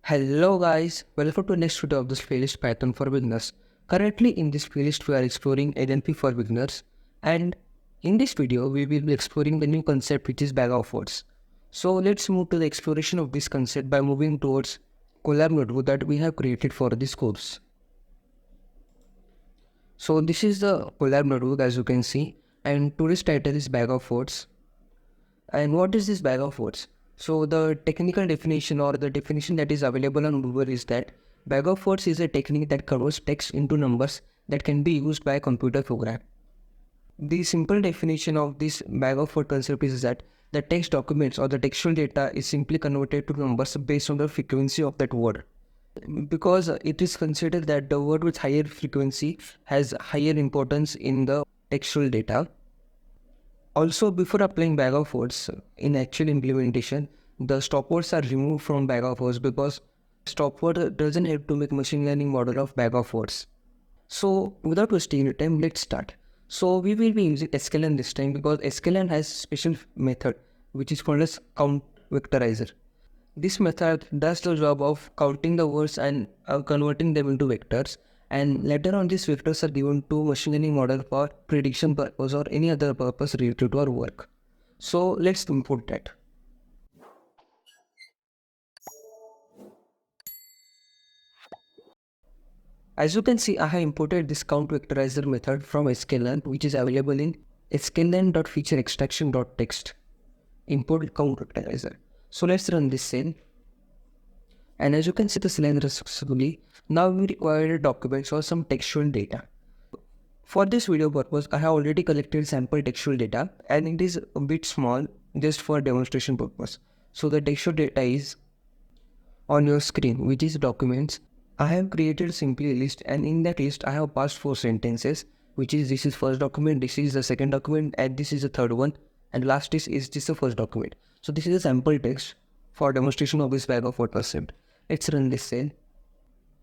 Hello guys, welcome to the next video of this playlist Python for Beginners. Currently in this playlist we are exploring NLP for beginners, and in this video we will be exploring the new concept which is bag of words. So let's move to the exploration of this concept by moving towards Colab notebook that we have created for this course. So this is the Colab notebook as you can see, and today's title is bag of words. And what is this bag of words? So the technical definition or the definition that is available on Google is that bag of words is a technique that converts text into numbers that can be used by a computer program. The simple definition of this bag of word concept is that the text documents or the textual data is simply converted to numbers based on the frequency of that word. Because it is considered that the word with higher frequency has higher importance in the textual data. Also, before applying bag of words in actual implementation, the stop words are removed from bag of words because stop word doesn't help to make machine learning model of bag of words. So without wasting your time, let's start. So we will be using Scikit-learn this time because Scikit-learn has special method which is called as CountVectorizer. This method does the job of counting the words and converting them into vectors, and later on these vectors are given to machine learning model for prediction purpose or any other purpose related to our work. So let's import that. As you can see, I have imported this CountVectorizer method from Scikit-learn, which is available in scikit-learn.featureextraction.text. Import CountVectorizer. So let's run this cell. And as you can see the cell ran successfully. Now we require documents or some textual data. For this video purpose, I have already collected sample textual data and it is a bit small just for demonstration purpose. So the textual data is on your screen, which is documents. I have created simply a list, and in that list I have passed 4 sentences, which is this is first document, this is the second document, and this is the third one, and last is this the first document. So this is a sample text for demonstration of this bag of word concept. Let's run this cell.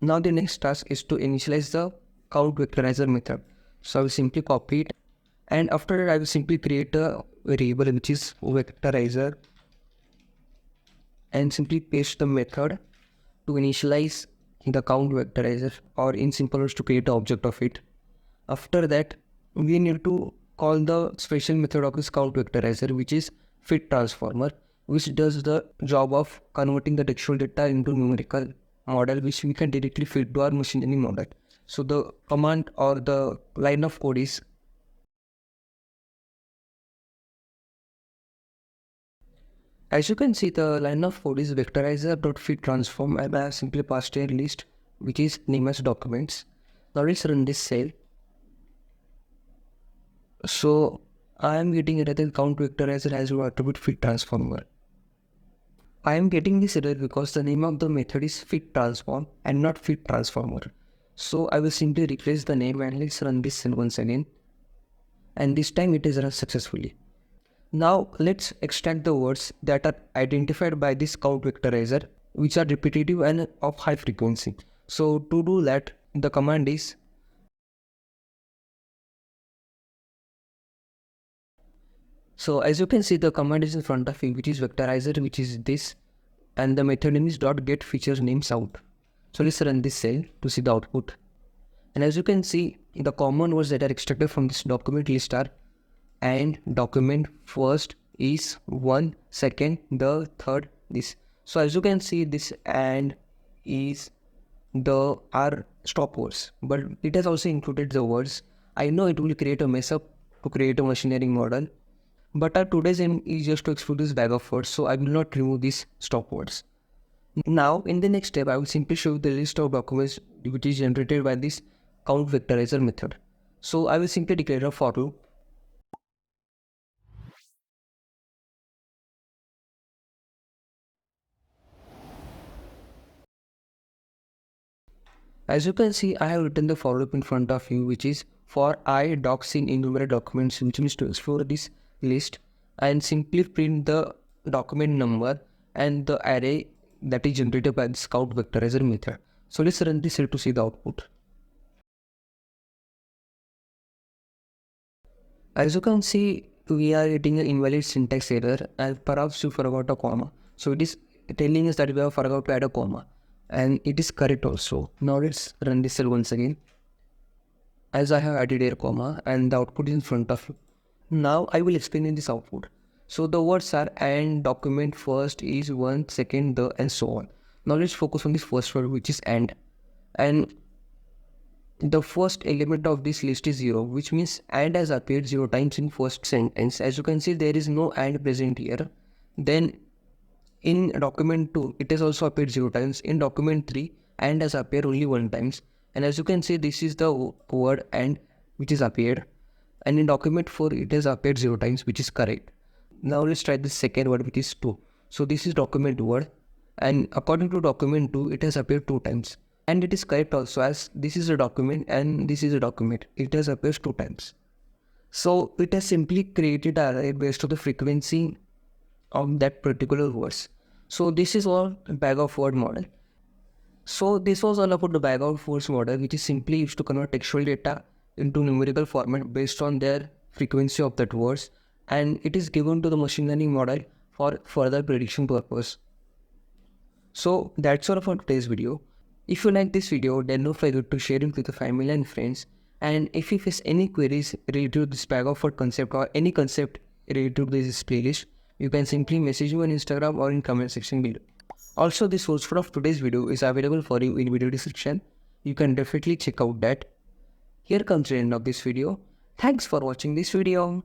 Now the next task is to initialize the CountVectorizer method. So I will simply copy it, and after that I will simply create a variable which is vectorizer and simply paste the method to initialize the CountVectorizer, or in simple words to create an object of it. After that we need to call the special method of this CountVectorizer which is fit transformer, which does the job of converting the textual data into numerical model which we can directly feed to our machine learning model. So the command or the line of code is, as you can see, the line of code is vectorizer.fit transform, and I have simply passed a list which is name as documents. Now let's run this cell. So I am getting error that CountVectorizer has no attribute fit transformer. I am getting this error because the name of the method is fit transform and not fit transformer. So I will simply replace the name, and let's run this cell once again. And this time it is run successfully. Now let's extract the words that are identified by this CountVectorizer, which are repetitive and of high frequency. So to do that, the command is, so as you can see the command is in front of you, which is vectorizer, which is this, and the method name is .get feature names out. So let's run this cell to see the output. And as you can see, the common words that are extracted from this document list are and, document, first, is, one, second, the, third, this. So as you can see, this and, is, the are stop words, but it has also included the words. I know it will create a mess up to create a machine learning model, but our today's aim is just to explore this bag of words, so I will not remove these stop words. Now in the next step, I will simply show you the list of documents which is generated by this CountVectorizer method. So I will simply declare a for loop. As you can see, I have written the for loop in front of you, which is for I docs in enumerate documents, which means to explore this list and simply print the document number and the array that is generated by this CountVectorizer method. So let's run this cell to see the output. As you can see, we are getting an invalid syntax error, and perhaps you forgot a comma. So it is telling us that we have forgot to add a comma. and it is correct also. Now let's run this cell once again. As I have added a comma and the output is in front of you. Now I will explain in this output. So the words are and, document, first, is, one, second, the, and so on. Now let's focus on this first word, which is and. And the first element of this list is 0, which means and has appeared 0 times in first sentence. As you can see, there is no and present here. Then in document 2, it has also appeared 0 times. In document 3, and has appeared only 1 times. And as you can see, this is the word and which is appeared. And in document 4, it has appeared 0 times, which is correct. Now let's try the second word, which is 2. So this is document word. And according to document 2, it has appeared 2 times. And it is correct also, as this is a document and this is a document. It has appeared 2 times. So it has simply created an array based on the frequency of that particular words. So this is all bag of word model. So this was all about the bag of words model, which is simply used to convert textual data into numerical format based on their frequency of that words, and it is given to the machine learning model for further prediction purpose. So that's all for today's video. If you like this video, then don't forget to share it with your family and friends. And if you face any queries related to this bag of word concept or any concept related to this playlist, you can simply message me on Instagram or in comment section below. Also, the source code of today's video is available for you in video description. You can definitely check out that. Here comes the end of this video. Thanks for watching this video.